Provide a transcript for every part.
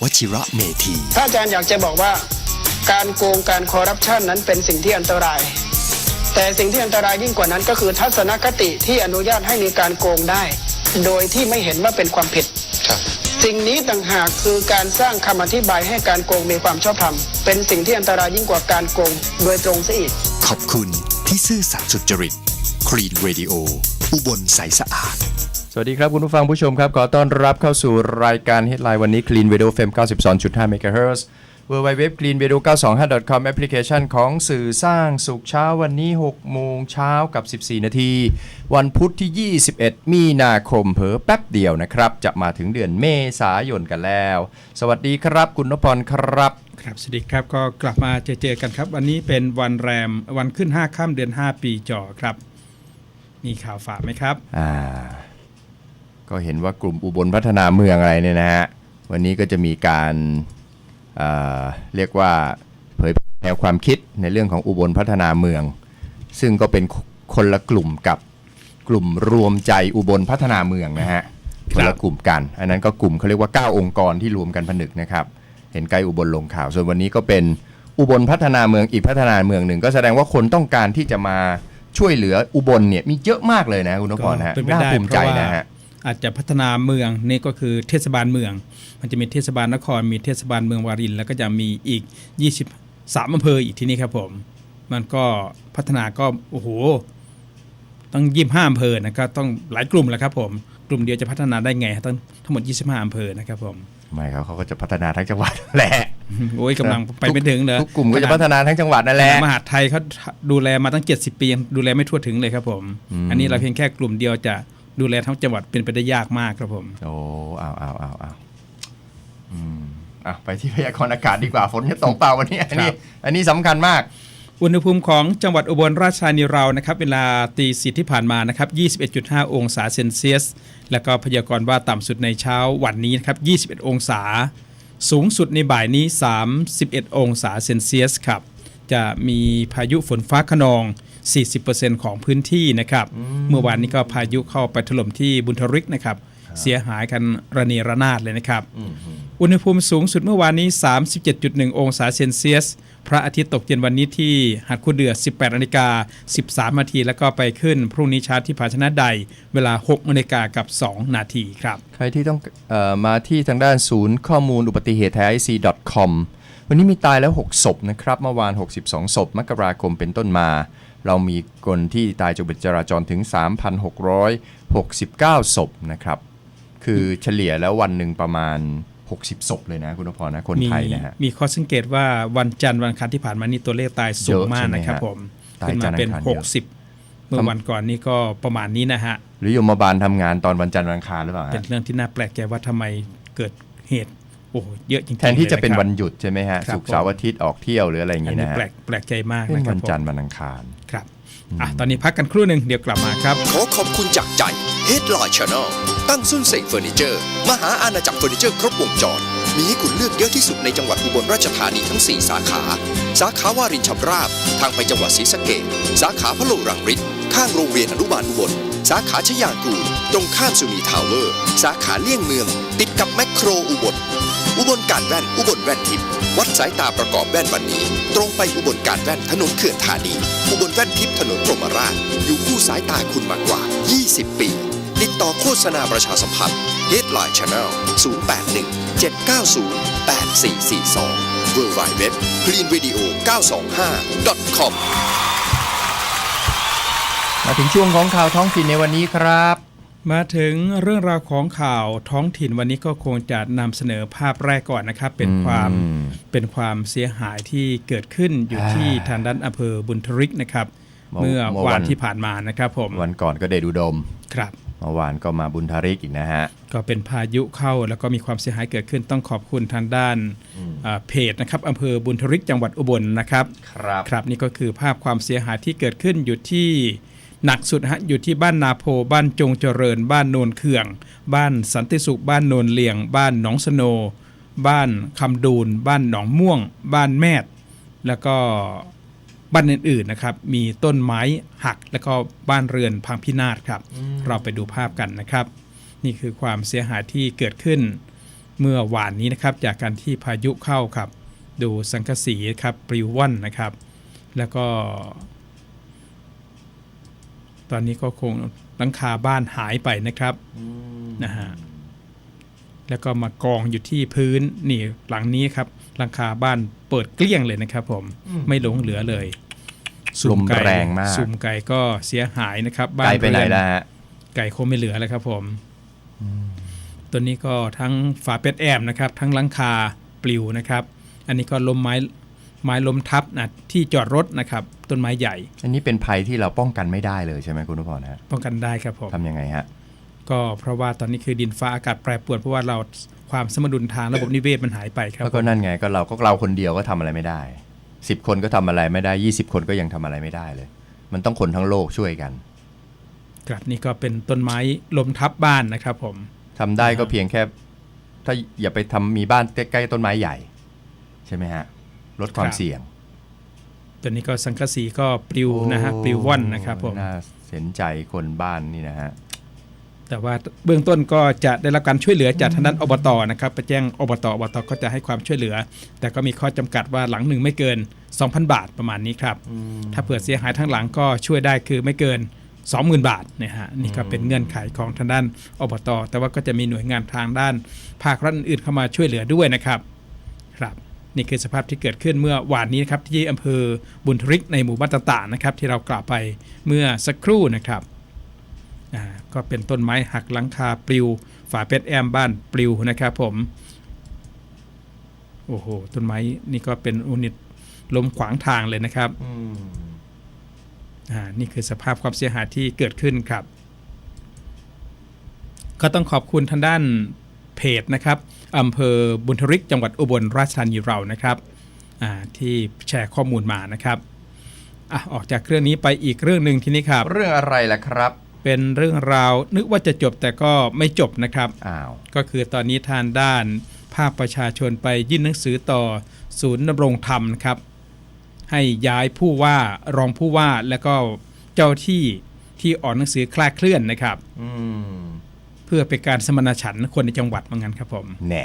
วชิระเมธีถ้าอาจารย์อยากจะบอกว่าการโกงการคอร์รัปชันนั้นเป็นสิ่งที่อันตรายแต่สิ่งที่อันตรายยิ่งกว่านั้นก็คือทัศนคติที่อนุญาตให้มีการโกงได้โดยที่ไม่เห็นว่าเป็นความผิดสิ่งนี้ต่างหากคือการสร้างคำอธิบายให้การโกงมีความชอบธรรมเป็นสิ่งที่อันตรายยิ่งกว่าการโกงโดยตรงซะอีกขอบคุณที่ซื่อสัตย์สุจริต Clean Radio อุบลใสสะอาดสวัสดีครับคุณผู้ฟังผู้ชมครับขอต้อนรับเข้าสู่รายการ Headline วันนี้ Clean Radio FM 92.5 MHz www.cleanradio925.com แอปพลิเคชันของสื่อสร้างสุขเช้าวันนี้ 6 โมงเช้ากับ14 นาทีวันพุธที่ 21 มีนาคมเผลอแป๊บเดียวนะครับจะมาถึงเดือนเมษายนกันแล้วสวัสดีครับคุณนพพรครับครับสวัสดีครับก็กลับมาเจอกันครับวันนี้เป็นวันแรมวันขึ้น5ค่ำเดือน5ปีจอครับมีข่าวฝากไหมครับก็เห็นว่ากลุ่มอุบลพัฒนาเมืองอะไรเนี่ยนะฮะวันนี้ก็จะมีการเรียกว่าเผยแพร่แนวความคิดในเรื่องของอุบลพัฒนาเมืองซึ่งก็เป็นคนละกลุ่มกับกลุ่มรวมใจอุบลพัฒนาเมืองนะฮะคนละกลุ่มกันอันนั้นก็กลุ่มเขาเรียกว่า9องค์กรที่รวมกันผนึกนะครับเห็นไกลอุบลลงข่าวส่วนวันนี้ก็เป็นอุบลพัฒนาเมืองอีกพัฒนาเมืองหนึ่งก็แสดงว่าคนต้องการที่จะมาช่วยเหลืออุบลเนี่ยมีเยอะมากเลยนะคุณนพพรฮะน่าภูมิใจนะฮะอาจจะพัฒนาเมืองนี่ก็คือเทศบาลเมืองมันจะมีเทศบาลนครมีเทศบาลเมืองวารินแล้วก็จะมีอีก23อำเภออีกที่นี่ครับผมมันก็พัฒนาก็โอ้โหต้อง25อำเภอนะครับต้องหลายกลุ่มแหละครับผมกลุ่มเดียวจะพัฒนาได้ไงทั้งหมด25อำเภอนะครับผมไม่เขาก็จะพัฒนาทั้งจังหวัดแหละโอ้ยกำลังไปไม่ถึงเลยทุกกลุ่มก็จะพัฒนาทั้งจังหวัดนั่นแหละมหาดไทยเขาดูแลมาตั้ง70ปียังดูแลไม่ทั่วถึงเลยครับผมอันนี้เราเพียงแค่กลุ่มเดียวจะดูแลทั้งจังหวัดเป็นไปได้ยากมากครับผมโอ้เอาไปที่พยากรณ์อากาศดีกว่าฝนจะตกเปล่าวันนี้อันนี้สำคัญมากอุณหภูมิของจังหวัดอุบลราชธานีเรานะครับเวลาตี4ที่ผ่านมานะครับ 21.5 องศาเซนเซียสแล้วก็พยากรณ์ว่าต่ำสุดในเช้าวันนี้นะครับ21องศาสูงสุดในบ่ายนี้31องศาเซนเซียสครับจะมีพายุฝนฟ้าคะนอง 40% ของพื้นที่นะครับเมื่อวานนี้ก็พายุเข้าไปถล่มที่บุญทริกนะครับเสียหายกันระเนระนาดเลยนะครับอุณหภูมิสูงสุดเมื่อวานนี้ 37.1 องศาเซนเซียสพระอาทิตย์ตกเย็นวันนี้ที่หาดคูเดือ 18:13 นาทีแล้วก็ไปขึ้นพรุ่งนี้เช้าที่ภาชนะใดเวลา 6:02 นาทีครับใครที่ต้องมาที่ทางด้านศูนย์ข้อมูลอุบัติเหตุไทย IC.com วันนี้มีตายแล้ว6ศพนะครับเมื่อวาน62ศพมกราคมเป็นต้นมาเรามีคนที่ตายจากอุบัติเหตุจราจรถึง 3,669 ศพนะครับคือเฉลี่ยแล้ววันหนึ่งประมาณ60ศพเลยนะคุณนพพรนะคนไทยนะฮะมีข้อสังเกตว่าวันจันทร์วันอังคารที่ผ่านมานี่ตัวเลขตายสูงมากนะครับผมขึ้นมาเป็น60เมื่อวันก่อนนี่ก็ประมาณนี้นะฮะหรือยมบาลทำงานตอนวันจันทร์วันอังคารหรือเปล่าเป็นเรื่องที่น่าแปลกใจว่าทำไมเกิดเหตุโอ้เยอะจริงๆแทนที่จะเป็นวันหยุดใช่ไหมฮะศุกร์เสาร์อาทิตย์ออกเที่ยวหรืออะไรอย่างนี้นะฮะแปลกใจมากนะครับวันจันทร์วันอังคารครับตอนนี้พักกันครู่หนึ่งเดี๋ยวกลับมาครับขอขอบคุณจากใจ Headline Channel ตั้งซุนเซ็งเฟอร์นิเจอร์มหาอาณาจักรเฟอร์นิเจอร์ครบวงจรมีให้คุณเลือกเยอะที่สุดในจังหวัดอุบลราชธานีทั้ง4สาขาสาขาวารินชำราบทางไปจังหวัดศรีสะเกษสาขาพะโล้รังฤทธิ์ข้างโรงเรียนอนุบาลอุบลสาขาชยางกูลตรงข้ามสุนีทาวเวอร์สาขาเลี่ยงเมืองติดกับแมคโครอุบลอุบลการแว่นอุบลแว่นทิพย์วัดสายตาประกอบแว่นวันนี้ตรงไปอุบลการแว่นถนนเขื่อนธานีอุบลแว่นทิพย์ถนนพรหมราชอยู่คู่สายตาคุณมากว่า20ปีติดต่อโฆษณาประชาสัมพันธ์ Headline Channel 081-790-8442 www.cleanradio925.com มาถึงช่วงของข่าวท้องถิ่นในวันนี้ครับมาถึงเรื่องราวของข่าวท้องถิ่นวันนี้ก็คงจะนำเสนอภาพแรกก่อนนะครับเป็นความเสียหายที่เกิดขึ้นอยู่ที่ทางด้านอำเภอบุญทริกนะครับเมื่อวันที่ผ่านมานะครับผมวันก่อนก็เดดูดมครับเมื่อวานก็มาบุญทริกอีกนะฮะก็เป็นพายุเข้าแล้วก็มีความเสียหายเกิดขึ้นต้องขอบคุณทางด้านเพจนะครับอำเภอบุญทริกจังหวัดอุบลนะครับครับนี่ก็คือภาพความเสียหายที่เกิดขึ้นอยู่ที่หนักสุดฮะอยู่ที่บ้านนาโพบ้านจงเจริญบ้านโนนเขื่องบ้านสันติสุขบ้านโนนเลียงบ้านหนองสโนบ้านคำดูนบ้านหนองม่วงบ้านแมดแล้วก็บ้านอื่นๆนะครับมีต้นไม้หักแล้วก็บ้านเรือนพังพินาศครับเราไปดูภาพกันนะครับนี่คือความเสียหายที่เกิดขึ้น เมื่อวานนี้นะครับจากการที่พายุเข้าครับดูสังกะสีครับปลิวว่อนนะครับ แล้วก็ ตอนนี้ก็คงหลังคาบ้านหายไปนะครับนะฮะแล้วก็มากองอยู่ที่พื้นนี่หลังนี้ครับหลังคาบ้านเปิดเกลี้ยงเลยนะครับผมไม่หลงเหลือเลย ลมแรงมากสุ่มไก่ก็เสียหายนะครับบ้าน ไก่ไปไหนแล้วฮะไก่คงไม่เหลือแล้วครับผมตัวนี้ก็ทั้งฝาเป็ดแอมนะครับทั้งหลังคาปลิวนะครับอันนี้ก็ล้มไม้ล้มทับนะที่จอดรถนะครับต้นไม้ใหญ่อันนี้เป็นภัยที่เราป้องกันไม่ได้เลยใช่ไหมคุณนพพรฮะป้องกันได้ครับผมทำยังไงฮะก็เพราะว่าตอนนี้คือดินฟ้าอากาศแปรปรวนเพราะว่าเราความสมดุลทางระบบนิเวศมันหายไปครับก็นั่นไงก็เราคนเดียวก็ทำอะไรไม่ได้10 คนก็ทำอะไรไม่ได้20 คนก็ยังทำอะไรไม่ได้เลยมันต้องคนทั้งโลกช่วยกันครับนี่ก็เป็นต้นไม้ล้มทับบ้านนะครับผมทำได้ก็เพียงแค่ถ้าอย่าไปทำมีบ้านใกล้ๆต้นไม้ใหญ่ใช่ไหมฮะลดความเสี่ยงตัวนี้ก็สังกะสีก็ปลิวนะฮะปลิวว่อนนะครับผมน่าเห็นใจคนบ้านนี่นะฮะแต่ว่าเบื้องต้นก็จะได้รับการช่วยเหลือจากทางด้านอบตนะครับไปแจ้งอบตก็จะให้ความช่วยเหลือแต่ก็มีข้อจำกัดว่าหลังหนึ่งไม่เกิน 2,000 บาทประมาณนี้ครับถ้าเผื่อเสียหายทั้งหลังก็ช่วยได้คือไม่เกิน 20,000 บาทนะฮะนี่ก็เป็นเงื่อนไขของทางด้านอบตแต่ว่าก็จะมีหน่วยงานทางด้านภาครัฐอื่นเข้ามาช่วยเหลือด้วยนะครับครับนี่คือสภาพที่เกิดขึ้นเมื่อวานนี้นะครับที่อำเภอบุญทริกในหมู่บ้านต่างๆนะครับที่เรากล่าวไปเมื่อสักครู่นะครับก็เป็นต้นไม้หักหลังคาปลิวฝาเป็ดแอมบ้านปลิวนะครับผมโอ้โหต้นไม้นี่ก็เป็นอุนิตล้มขวางทางเลยนะครับนี่คือสภาพความเสียหายที่เกิดขึ้นครับก็ต้องขอบคุณทางด้านเพจนะครับอำเภอบุญทริกจังหวัดอุบลราชธานีเรานะครับที่แชร์ข้อมูลมานะครับออกจากเรื่องนี้ไปอีกเรื่องหนึ่งทีนี้ครับเรื่องอะไรล่ะครับเป็นเรื่องราวนึกว่าจะจบแต่ก็ไม่จบนะครับก็คือตอนนี้ทางด้านภาคประชาชนไปยื่นหนังสือต่อศูนย์ดำรงธรรมนะครับให้ย้ายผู้ว่ารองผู้ว่าแล้วก็เจ้าที่ออกหนังสือคลาดเคลื่อนนะครับเพื่อเป็นการสมณฉันท์คนในจังหวัดเหมือนกันครับผมแน่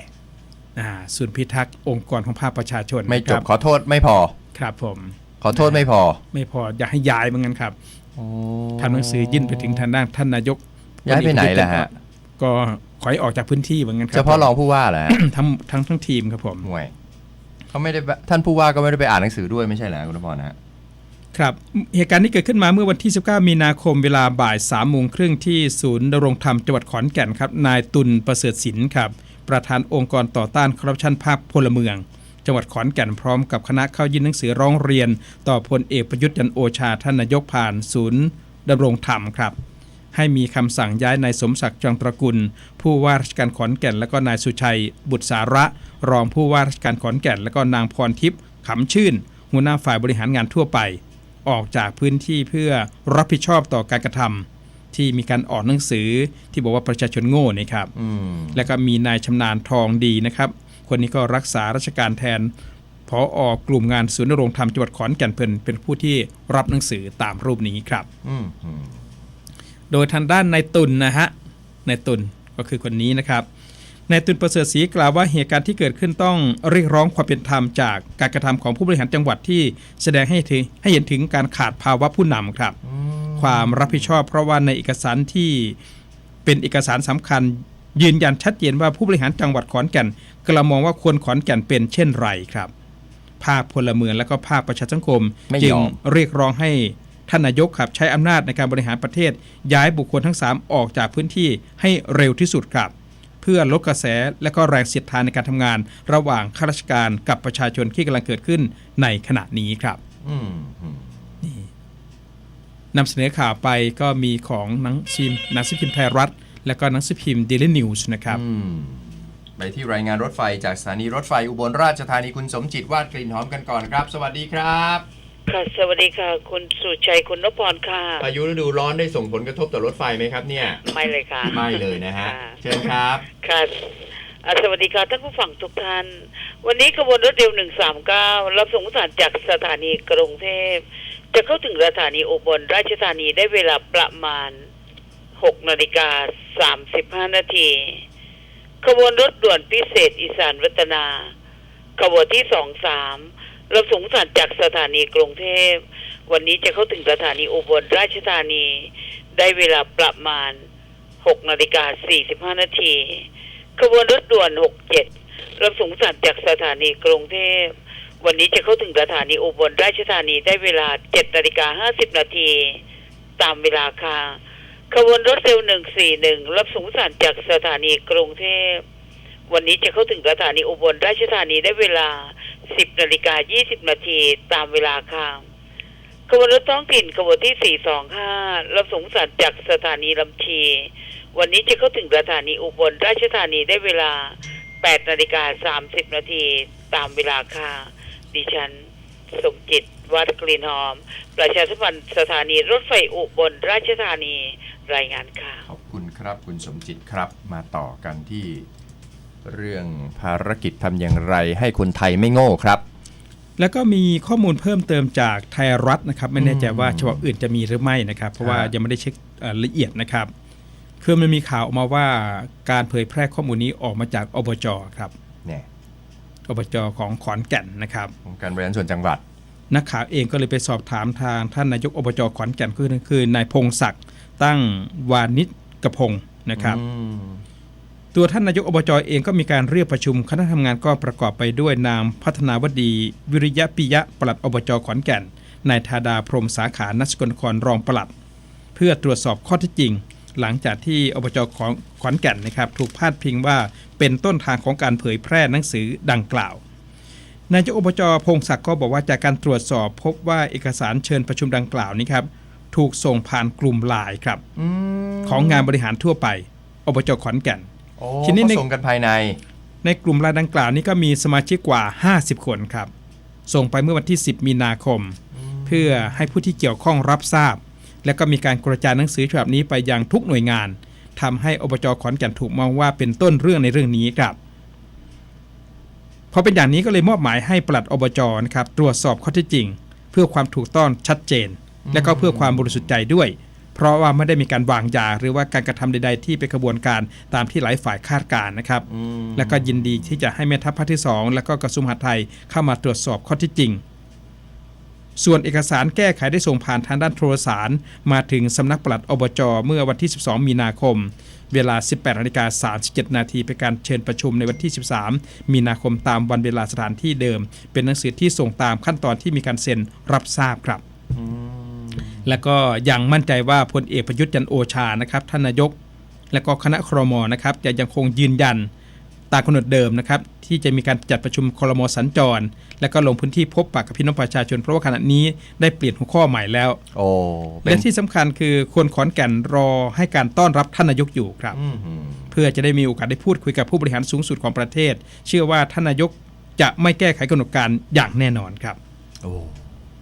ศูนย์พิทักษ์องค์กรของภาคประชาชนไม่จบขอโทษไม่พอครับผมขอโทษไม่พออยากให้ย้ายเหมือนกันครับทำหนังสือยื่นไปถึงทางด้านท่านนายกย้ายไปไหนล่ะฮะก็ขอให้ออกจากพื้นที่เหมือนกันครับเฉพาะรองผู้ว่าแหละทั้งทีมครับผมห่วยเขาไม่ได้ท่านผู้ว่าก็ไม่ได้ไปอ่านหนังสือด้วยไม่ใช่เหรอคุณนพพรนะครับเหตุการณ์นี้เกิดขึ้นมาเมื่อวันที่19มีนาคมเวลาบ่าย 3:30 นที่ศูนย์ดำรงธรรมจังหวัดขอนแก่นครับนายตุลประเสริฐศิลป์ครับประธานองค์กรต่อต้านคอร์รัปชันภาคพลเมืองจังหวัดขอนแก่นพร้อมกับคณะเข้ายื่นหนังสือร้องเรียนต่อพลเอกประยุทธ์จันทร์โอชาท่านนายกผ่านศูนย์ดำรงธรรมครับให้มีคำสั่งย้ายนายสมศักดิ์จังตระกุลผู้ว่าราชการขอนแก่นและก็นายสุชัยบุตรสาระรองผู้ว่าราชการขอนแก่นและก็นางพรทิพย์ขำชื่นหัวหน้าฝ่ายบริหารงานทั่วไปออกจากพื้นที่เพื่อรับผิดชอบต่อการกระทำที่มีการออกหนังสือที่บอกว่าประชาชนโง่นะครับและก็มีนายชำนาญทองดีนะครับคนนี้ก็รักษาราชการแทนผอกลุ่มงานศูนย์ดำรงธรรมจังหวัดขอนแก่นเป็นผู้ที่รับหนังสือตามรูปนี้ครับโดยทางด้านนายตุลนะฮะนายตุลก็คือคนนี้นะครับนายตุลประเสริฐศรีกล่าวว่าเหตุการณ์ที่เกิดขึ้นต้องเรียกร้องความเป็นธรรมจากการกระทำของผู้บริหารจังหวัดที่แสดงให้เห็นถึงการขาดภาวะผู้นำครับความรับผิดชอบเพราะว่าในเอกสารที่เป็นเอกสารสำคัญยืนยันชัดเจนว่าผู้บริหารจังหวัดขอนแก่นกำลังมองว่าคนขอนแก่นเป็นเช่นไรครับภาคพลเมืองและก็ภาคประชาสังคมจึงเรียกร้องให้ท่านนายกครับใช้อำนาจในการบริหารประเทศย้ายบุคคลทั้ง3ออกจากพื้นที่ให้เร็วที่สุดครับเพื่อลดกระแสและก็แรงเสียดทานในการทำงานระหว่างข้าราชการกับประชาชนที่กำลังเกิดขึ้นในขณะนี้ครับนี่นำเสนอข่าวไปก็มีของหนังสือพิมพ์ไทยรัฐและก็หนังสือพิมพ์ Daily News นะครับไปที่รายงานรถไฟจากสถานีรถไฟอุบลราชธานีคุณสมจิตวาดกลิ่นหอมกันก่อนครับสวัสดีครับค่ะสวัสดีค่ะคุณสุชัยคุณนพพรค่ะพายุฤดูร้อนได้ส่งผลกระทบต่อรถไฟไหมครับเนี่ยไม่เลยค่ะไม่เลยนะฮะเชิญครับค่ะสวัสดีค่ะท่านผู้ฟังทุกท่านวันนี้ขบวนรถเร็ว139รับส่งผู้โดยสารจากสถานีกรุงเทพจะเข้าถึงสถานีอุบลราชธานีได้เวลาประมาณ 6:35 น.เ ขบวนรถด่วนพิเศษอีสานวัฒนาขบวนที่23รับส่งผู้โดยสารจากสถานีกรุงเทพวันนี้จะเข้าถึงสถานีอุบลราชธานีได้เวลาประมาณ 6:45 นาทีขบวนรถด่วน67รับส่งผู้โดยสารจากสถานีกรุงเทพวันนี้จะเข้าถึงสถานีอุบลราชธานีได้เวลา 7:50 นาทีตามเวลาค่ะขบวนรถเร็ว141รับส่งผู้โดยสารจากสถานีกรุงเทพวันนี้จะเข้าถึงสถานีอุบลราชธานีได้เวลา 10:20 นาทีตามเวลาค่ะขบวนรถท้องถิ่นขบวนที่425รับส่งผู้โดยสารจากสถานีลำชีวันนี้จะเข้าถึงสถานีอุบลราชธานีได้เวลา 8:30 นาทีตามเวลาค่ะดิฉันสมจิตวัดกลิ่นหอมประชาสัมพันธ์สถานีรถไฟอุบลราชธานีรายงานค่ะขอบคุณครับคุณสมจิตครับมาต่อกันที่เรื่องภารกิจทำอย่างไรให้คนไทยไม่โง่ครับ แล้วก็มีข้อมูลเพิ่มเติมจากไทยรัฐนะครับไม่แน่ใจว่าฉบับอื่นจะมีหรือไม่นะครับเพราะว่ายังไม่ได้เช็คละเอียดนะครับคือมันมีข่าวออกมาว่าการเผยแพร่ข้อมูลนี้ออกมาจากอบจครับเนี่ยอบจของขอนแก่นนะครับองค์การบริหารส่วนจังหวัดนักข่าวเองก็เลยไปสอบถามทางท่านนายกอบจขอนแก่นคือนายพงศักดิ์ตั้งวานิชกพงศ์นะครับตัวท่านนายกอบจเองก็มีการเรียกประชุมคณะทำงานก็ประกอบไปด้วยนามพัฒนาวดีวิริยะปิยะปลัดอบจขอนแก่นนายธาดาพรหมสาขานักสกลนครรองปลัดเพื่อตรวจสอบข้อเท็จจริงหลังจากที่อบจขอนแก่นนะครับถูกพาดพิงว่าเป็นต้นทางของการเผยแพร่หนังสือดังกล่าวนายกอบจพงศักดิ์ก็บอกว่าจากการตรวจสอบพบว่าเอกสารเชิญประชุมดังกล่าวนี้ครับถูกส่งผ่านกลุ่มไลน์ครับของงานบริหารทั่วไปอบจขอนแก่นทีนี้ส่งกันภายในกลุ่มไลน์ดังกล่าวนี้ก็มีสมาชิกกว่า50คนครับส่งไปเมื่อวันที่10มีนาคมเพื่อให้ผู้ที่เกี่ยวข้องรับทราบและก็มีการกระจายหนังสือฉบับนี้ไปยังทุกหน่วยงานทำให้อบจขอนแก่นถูกมองว่าเป็นต้นเรื่องในเรื่องนี้ครับพอเป็นอย่างนี้ก็เลยมอบหมายให้ปลัดอบจนะครับตรวจสอบข้อเท็จจริงเพื่อความถูกต้องชัดเจนและก็เพื่อความบริสุทธิ์ใจด้วยเพราะว่าไม่ได้มีการวางยาหรือว่าการกระทำใดๆที่เป็นกระบวนการตามที่หลายฝ่ายคาดการณ์นะครับและก็ยินดีที่จะให้แม่ทัพภาคที่2และก็กระทรวงมหาดไทยเข้ามาตรวจสอบข้อเท็จจริงส่วนเอกสารแก้ไขได้ส่งผ่านทางด้านโทรสารมาถึงสำนักปลัดอบจเมื่อวันที่12มีนาคมเวลา 18:37 นาทีเป็นการเชิญประชุมในวันที่13มีนาคมตามวันเวลาสถานที่เดิมเป็นหนังสือที่ส่งตามขั้นตอนที่มีการเซ็นรับทราบครับและก็ยังมั่นใจว่าพลเอกประยุทธ์จันทร์โอชานะครับท่านนายกและก็คณะครม.นะครับจะยังคงยืนยันตามกำหนดเดิมนะครับที่จะมีการจัดประชุมครม.สัญจรและก็ลงพื้นที่พบปะกับพี่น้องประชาชนเพราะว่าขณะนี้ได้เปลี่ยนหัวข้อใหม่แล้วและที่สำคัญคือคนขอนแก่นรอให้การต้อนรับท่านนายกอยู่ครับเพื่อจะได้มีโอกาสได้พูดคุยกับผู้บริหารสูงสุดของประเทศเชื่อว่าท่านนายกจะไม่แก้ไขกำหนดการอย่างแน่นอนครับ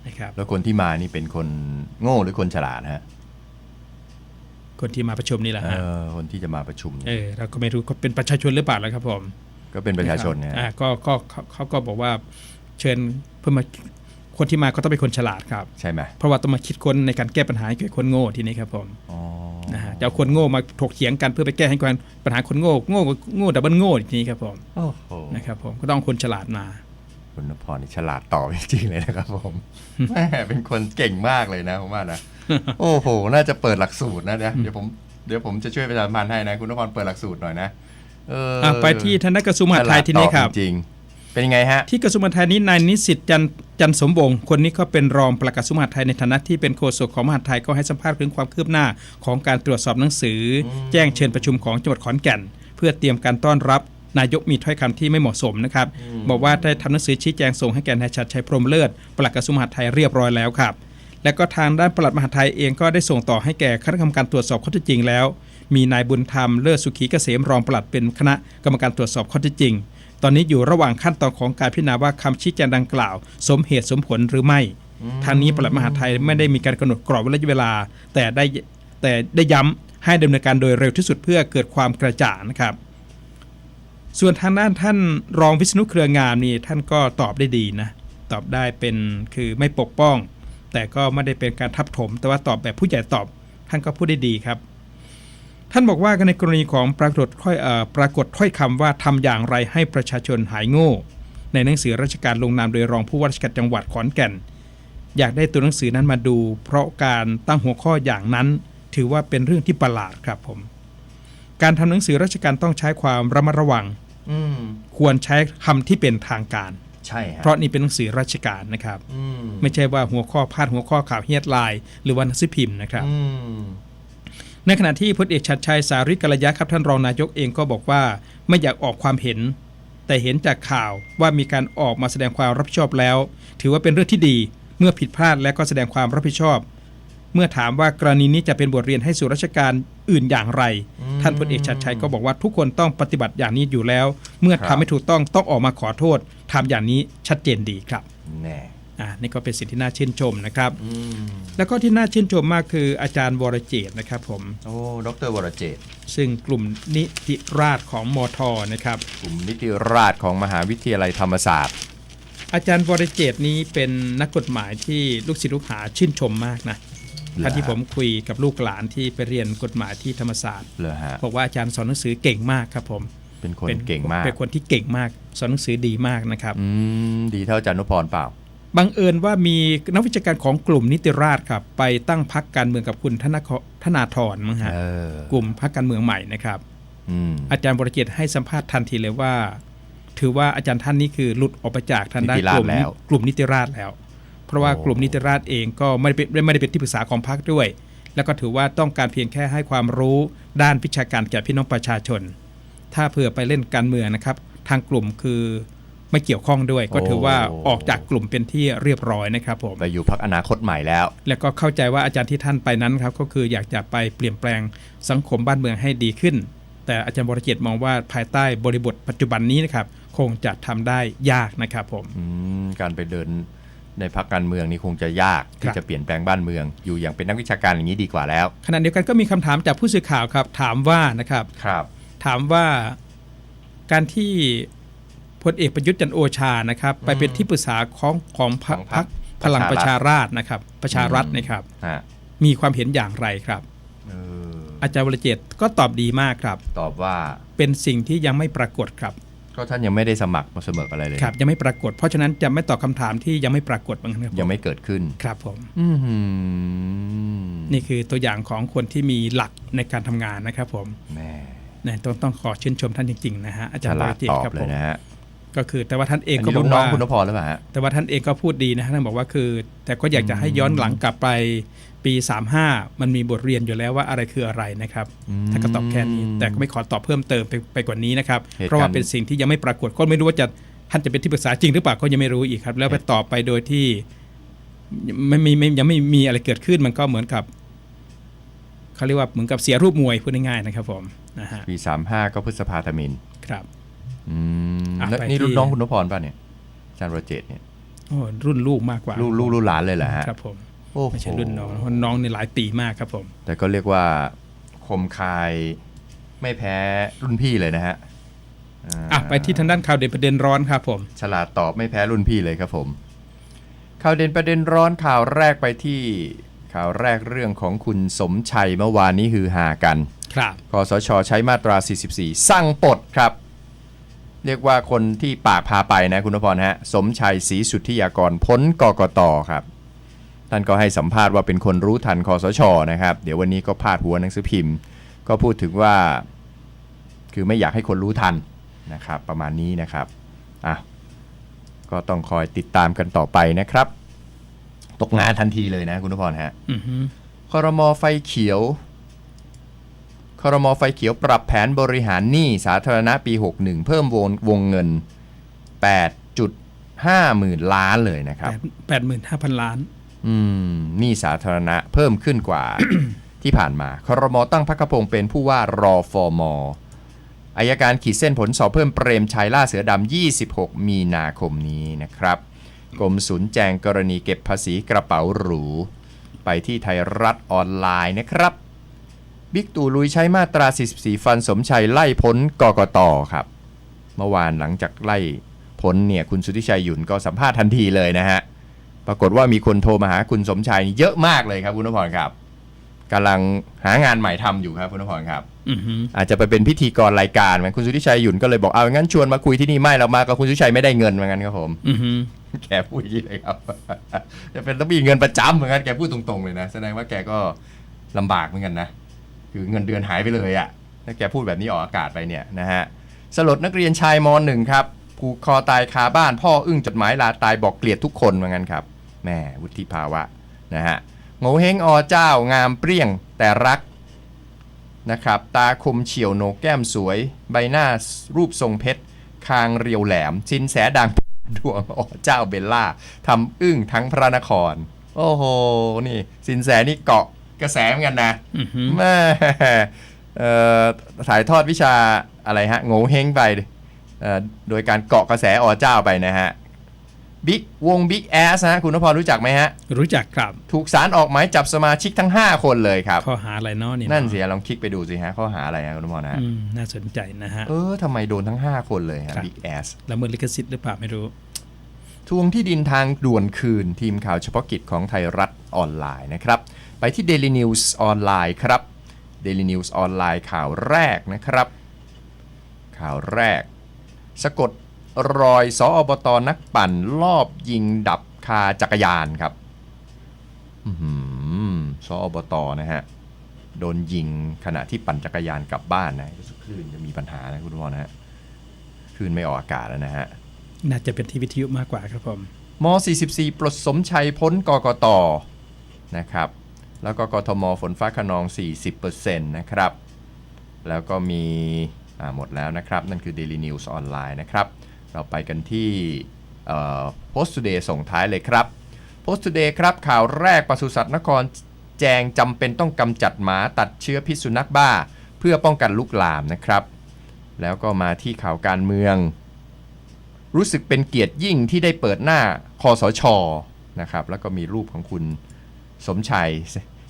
นะครับแล้วคนที่มานี่เป็นคนโง่หรือคนฉลาดฮะคนที่มาประชุมนี่แหละฮะคนที่จะมาประชุมเราก็ไม่รู้เป็นประชาชนหรือเปล่าแล้วครับผมก็เป็นประชาชนเนี่ยก็เขาก็บอกว่าเชิญเพื่อมาคนที่มาก็ต้องเป็นคนฉลาดครับใช่ไหมเพราะว่าต้องมาคิดค้นในการแก้ปัญหาให้คนโง่ทีนี้ครับผมนะฮะจะเอาคนโง่มาถกเถียงกันเพื่อไปแก้ให้ปัญหาคนโง่ดับเบิลโง่ทีนี้ครับผมนะครับผมก็ต้องคนฉลาดมาคุณนพรนี่ฉลาดต่อจริงๆเลยนะครับผมแม่เป็นคนเก่งมากเลยนะผมว่านะโอ้โหน่าจะเปิดหลักสูตรนะเดี๋ยวผมจะช่วยประชาสัมพันธ์ให้นะคุณนพรเปิดหลักสูตรหน่อยนะไปที่ทางกระทรวงมหาดไทยทีนี้ครับจริงเป็นยังไงฮะที่กระทรวงมหาดไทยนี้นายนิสิตจันสมวงศ์คนนี้ก็เป็นรองปลัดกระทรวงมหาดไทยในฐานะที่เป็นโฆษกของมหาดไทยก็ให้สัมภาษณ์ถึงความคืบหน้าของการตรวจสอบหนังสือแจ้งเชิญประชุมของจังหวัดขอนแก่นเพื่อเตรียมการต้อนรับนายกมีถ้อยคำที่ไม่เหมาะสมนะครับบอกว่าได้ทำหนังสือชี้แจงส่งให้แก่นายชัดชัยพรหมเลิศปลัดกระทรวงมหาดไทยเรียบร้อยแล้วครับและก็ทางด้านปลัดมหาดไทยเองก็ได้ส่งต่อให้แก่คณะกรรมการตรวจสอบข้อเท็จจริงแล้วมีนายบุญธรรมเลิศสุขีเกษมรองปลัดเป็นคณะกรรมการตรวจสอบข้อเท็จจริงตอนนี้อยู่ระหว่างขั้นตอนของการพิจารณาว่าคำชี้แจงดังกล่าวสมเหตุสมผลหรือไม่ทางนี้ปลัดมหาดไทยไม่ได้มีการกำหนดกรอบระยะเวลาแต่ได้ย้ำให้ดำเนินการโดยเร็วที่สุดเพื่อเกิดความกระจ่างนะครับส่วนทางด้านท่านรองวิษณุเครืองามนี่ท่านก็ตอบได้ดีนะตอบได้เป็นคือไม่ปกป้องแต่ก็ไม่ได้เป็นการทับถมแต่ว่าตอบแบบผู้ใหญ่ตอบท่านก็พูดได้ดีครับ ท่านบอกว่าในกรณีของปรากฏถ้อยคำว่าทำอย่างไรให้ประชาชนหายโง่ในหนังสือราชการลงนามโดยรองผู้ว่าราชการจังหวัดขอนแก่นอยากได้ตัวหนังสือนั้นมาดูเพราะการตั้งหัวข้ออย่างนั้นถือว่าเป็นเรื่องที่ประหลาดครับผมการทำหนังสือราชการต้องใช้ความระมัดระวังควรใช้คำที่เป็นทางการใช่ฮะเพราะนี่เป็นหนังสือราชการนะครับไม่ใช่ว่าหัวข้อพาดหัวข้อข่าวเฮียดไลน์หรือว่าหนังสือพิมพ์นะครับในขณะที่พลเอกชัดชัยสาริกัลยะครับท่านรองนายกเองก็บอกว่าไม่อยากออกความเห็นแต่เห็นจากข่าวว่ามีการออกมาแสดงความรับผิดชอบแล้วถือว่าเป็นเรื่องที่ดีเมื่อผิดพลาดและก็แสดงความรับผิดชอบเมื่อถามว่ากรณีนี้จะเป็นบทเรียนให้สู่ราชการอื่นอย่างไรท่านพลเอกชัดชัยก็บอกว่าทุกคนต้องปฏิบัติอย่างนี้อยู่แล้วเมื่อทำไม่ถูกต้องออกมาขอโทษทำอย่างนี้ชัดเจนดีครับแน่นี่ก็เป็นสิ่งที่น่าชื่นชมนะครับแล้วก็ที่น่าชื่นชมมากคืออาจารย์วรเจตน์นะครับผมดร.วรเจตน์ซึ่งกลุ่มนิติราษฎร์ของมท.นะครับกลุ่มนิติราษฎร์ของมหาวิทยาลัยธรรมศาสตร์อาจารย์วรเจตน์นี้เป็นนักกฎหมายที่ลูกศิษย์ลูกหาชื่นชมมากนะท่านที่ผมคุยกับลูกหลานที่ไปเรียนกฎหมายที่ธรรมศาสตร์บอกว่าอาจารย์สอนหนังสือเก่งมากครับผมเป็นคนเก่งมากเป็นคนที่เก่งมากสอนหนังสือดีมากนะครับดีเท่าอาจารย์นพพรเปล่าบังเอิญว่ามีนักวิชาการของกลุ่มนิติราษฎร์ครับไปตั้งพรรคการเมืองกับคุณธนาธรมั้งฮะกลุ่มพรรคการเมืองใหม่นะครับอาจารย์วรเจตน์ให้สัมภาษณ์ทันทีเลยว่าถือว่าอาจารย์ท่านนี้คือหลุดออกไปจากทางด้านกลุ่มนิติราษฎร์แล้วเพราะว่ากลุ่มนิติราษฎร์เองก็ไม่ได้เป็นที่ปรึกษาของพรรคด้วยแล้วก็ถือว่าต้องการเพียงแค่ให้ความรู้ด้านวิชาการแก่พี่น้องประชาชนถ้าเผื่อไปเล่นการเมืองนะครับทางกลุ่มคือไม่เกี่ยวข้องด้วยก็ถือว่าออกจากกลุ่มเป็นที่เรียบร้อยนะครับผมไปอยู่พรรคอนาคตใหม่แล้วแล้วก็เข้าใจว่าอาจารย์ที่ท่านไปนั้นครับก็คืออยากจะไปเปลี่ยนแปลงสังคมบ้านเมืองให้ดีขึ้นแต่อาจารย์วรเจตน์มองว่าภายใต้บริบทปัจจุบันนี้นะครับคงจะทำได้ยากนะครับผมการไปเดินในพรรคการเมืองนี่คงจะยากที่จะเปลี่ยนแปลงบ้านเมืองอยู่อย่างเป็นนักวิชาการอย่างนี้ดีกว่าแล้วขณะเดียวกันก็มีคำถามจากผู้สื่อข่าวครับถามว่านะครับถามว่าการที่พลเอกประยุทธ์จันทร์โอชานะครับไปเป็นที่ปรึกษาของพรรคพลังประชาราษฎร์นะครับประชารัฐนะครับมีความเห็นอย่างไรครับอาจารย์วรเจตน์ก็ตอบดีมากครับตอบว่าเป็นสิ่งที่ยังไม่ปรากฏครับก็ท่านยังไม่ได้สมัครมาเสมออะไรเลยครับยังไม่ปรากฏเพราะฉะนั้นจะไม่ตอบคำถามที่ยังไม่ปรากฏบางครับยังไม่เกิดขึ้นครับผมนี่คือตัวอย่างของคนที่มีหลักในการทำงานนะครับผมต้องขอชื่นชมท่านจริงๆนะฮะอาจารย์วรเจตน์ครับผมก็คือแต่ว่าท่านเองก็บอกว่าคุณนพพรหรือเปล่าแต่ว่าท่านเองก็พูดดีนะท่านบอกว่าคือแต่ก็อยากจะให้ย้อนหลังกลับไปปี35มันมีบทเรียนอยู่แล้วว่าอะไรคืออะไรนะครับท่านก็ตอบแค่นี้แต่ก็ไม่ขอตอบเพิ่มเติมไปกว่านี้นะครับเพราะว่าเป็นสิ่งที่ยังไม่ปรากฏก็ไม่รู้ว่าท่านจะเป็นที่ปรึกษาจริงหรือเปล่าก็ยังไม่รู้อีกครับแล้วไปตอบไปโดยที่ยังไม่มีอะไรเกิดขึ้นมันก็เหมือนกับเขาเรียกว่าเหมือนกับเสียรูปมวยพูดง่ายๆนะครับผมนะฮะปี35ก็พฤษภาธมิฬครับแล้วนี่รุ่นน้องคุณนพพรป่ะเนี่ยอาจารย์วรเจตน์เนี่ยรุ่นลูกมากกว่ารุ่นหลานเลยเหรอฮะครับผมไม่ใช่รุ่นน้องในหลายปีมากครับผมแต่ก็เรียกว่าคมคายไม่แพ้รุ่นพี่เลยนะฮะไปที่ทางด้านข่าวเด่นประเด็นร้อนครับผมฉลาดตอบไม่แพ้รุ่นพี่เลยครับผมข่าวเด่นประเด็นร้อนข่าวแรกไปที่ข่าวแรกเรื่องของคุณสมชัยเมื่อวานนี้ฮือฮากันครับคสช.ใช้มาตรา44สั่งปลดครับเรียกว่าคนที่ปากพาไปนะคุณนพพรฮะสมชัยศรีสุทธิยากรพ้นกกต.ครับท่านก็ให้สัมภาษณ์ว่าเป็นคนรู้ทันคสช.นะครับเดี๋ยววันนี้ก็พาดหัวหนังสือพิมพ์ก็พูดถึงว่าคือไม่อยากให้คนรู้ทันนะครับประมาณนี้นะครับก็ต้องคอยติดตามกันต่อไปนะครับตกงานทันทีเลยนะคุณนพพรฮะครม.ไฟเขียวปรับแผนบริหารหนี้สาธารณะปี61เพิ่มวงเงิน 8.5 หมื่นล้านเลยนะครับ 85,000 ล้านหนี้สาธารณะเพิ่มขึ้นกว่า ที่ผ่านมาครม.ตั้งพรรคพงศ์เป็นผู้ว่ารฟม.อัยการขีดเส้นผลสอบเพิ่มเปรมชัยล่าเสือดำ26มีนาคมนี้นะครับกรมศุลแจงกรณีเก็บภาษีกระเป๋าหรูไปที่ไทยรัฐออนไลน์นะครับบิ๊กตู่ลุยใช้มาตรา44ฟันสมชัยไล่พ้นกกต.ครับเมื่อวานหลังจากไล่พ้นเนี่ยคุณสุทธิชัยหยุ่นก็สัมภาษณ์ทันทีเลยนะฮะปรากฏว่ามีคนโทรมาหาคุณสมชัยเยอะมากเลยครับคุณนพพรครับ กำลังหางานใหม่ทำอยู่ครับคุณนพรครับ อือฮึ อาจจะไปเป็นพิธีกรรายการเหมือนคุณสุทธิชัยหยุ่นก็เลยบอกเอางั้นชวนมาคุยที่นี่ไม่เรามากับคุณสุทธิชัยไม่ได้เงินเหมือนกันครับผม อือฮึ แกพูดอย่างนี้เลยครับ จะเป็นต้องมีเงินประจำเหมือนกันแกพูดตรงๆเลยนะแสดงว่าแกก็ลำบากเหมือนกันนะคือเงินเดือนหายไปเลยอะถ้าแกพูดแบบนี้ออกอากาศไปเนี่ยนะฮะสลดนักเรียนชายม .1 ครับผูกคอตายคาบ้านพ่ออึ้งจดหมายลาตายบอกเกลียดทุกคนเหมือนกันครับแม่วุฒิภาวะนะฮะโง่เฮงอเจ้างามเปรี้ยงแต่รักนะครับตาคมเฉียวโหนกแก้มสวยใบหน้ารูปทรงเพชรคางเรียวแหลมสินแสดังดวงเจ้าเบลล่าทำอึ้งทั้งพระนครโอ้โหนี่สินแสนี่เกาะกระแสเหมือนกันนะ อือฮึ แม่ถ่ายทอดวิชาอะไรฮะโง่เฮงไปโดยการเกาะกระแสเจ้าไปนะฮะบิ๊กแอสฮะคุณนพรรู้จักไหมฮะ รู้จักครับ ถูกศาลออกหมายจับสมาชิกทั้ง5คนเลยครับ ข้อหาอะไรเนาะนี่ นั่นสิลองคลิกไปดูสิฮะข้อหาอะไรฮะคุณนพรนะฮะ น่าสนใจนะฮะ ทำไมโดนทั้ง5คนเลยฮะ ครับ บิ๊กแอส ละเมิดลิขสิทธิ์หรือเปล่าไม่รู้ ทวงที่ดินทางด่วนคืนทีมข่าวเฉพาะกิจของไทยรัฐออนไลน์นะครับไปที่ Daily News ออนไลน์ครับ Daily News ออนไลน์ข่าวแรกนะครับข่าวแรกสะกดรอยสอบตนักปั่นลอบยิงดับคาจักรยานครับสอบตนะฮะโดนยิงขณะที่ปั่นจักรยานกลับบ้านนะคลื่นจะมีปัญหานะคุณผู้ชมนะฮะคลื่นไม่ออกอากาศแล้วนะฮะ น่าจะเป็นที่วิทยุมากกว่าครับผม ม.44 ปลดสมชัยพ้นกกตนะครับแล้วก็กทมฝนฟ้าขนอง 40% นะครับแล้วก็มีหมดแล้วนะครับนั่นคือ Daily News ออนไลน์นะครับเราไปกันที่Post Today ส่งท้ายเลยครับ Post Today ครับข่าวแรกปศุสัตว์นครแจงจำเป็นต้องกำจัดหมาตัดเชื้อพิษสุนัขบ้าเพื่อป้องกันลุกลามนะครับแล้วก็มาที่ข่าวการเมืองรู้สึกเป็นเกียรติยิ่งที่ได้เปิดหน้าคสช.นะครับแล้วก็มีรูปของคุณสมชัย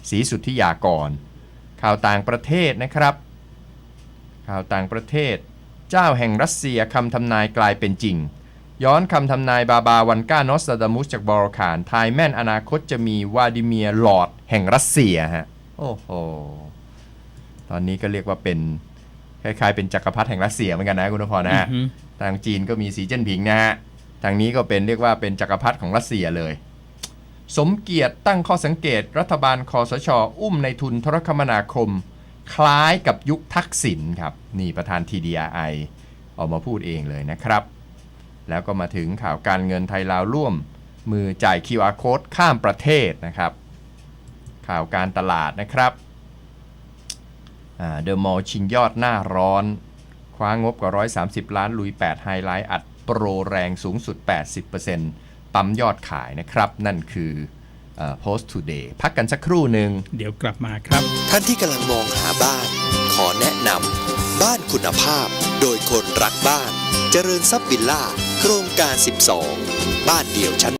ศรีสุทธิยากรข่าวต่างประเทศนะครับข่าวต่างประเทศเจ้าแห่งรัสเซียคำทำนายกลายเป็นจริงย้อนคำทำนายบาบาวันก้านอสตราดามุสจากบอลคานทายแม่นอนาคตจะมีวลาดิเมียร์ลอร์ดแห่งรัสเซียฮะโอ้โหตอนนี้ก็เรียกว่าเป็นคล้ายๆเป็นจักรพรรดิแห่งรัสเซียเหมือนกันนะคุณนพรนะฮะ ทางจีนก็มีสีเจิ้นผิงนะฮะทางนี้ก็เป็นเรียกว่าเป็นจักรพรรดิของรัสเซียเลยสมเกียรติตั้งข้อสังเกตรัฐบาลคสช.อุ้มในทุนโทรคมนาคมคล้ายกับยุคทักษิณครับนี่ประธาน TDRI ออกมาพูดเองเลยนะครับแล้วก็มาถึงข่าวการเงินไทยลาวร่วมมือจ่าย QR Code ข้ามประเทศนะครับข่าวการตลาดนะครับเดอะมอลล์ชิงยอดหน้าร้อนคว้างบกว่า130ล้านลุย8ไฮไลท์อัดโปรแรงสูงสุด 80% ปั๊มยอดขายนะครับนั่นคือPost Today พักกันสักครู่หนึ่ง เดี๋ยวกลับมาครับ ท่านที่กำลังมองหาบ้าน ขอแนะนำบ้านคุณภาพโดยคนรักบ้านเจริญทรัพย์วิลล่าโครงการ 12 บ้านเดี่ยวชั้น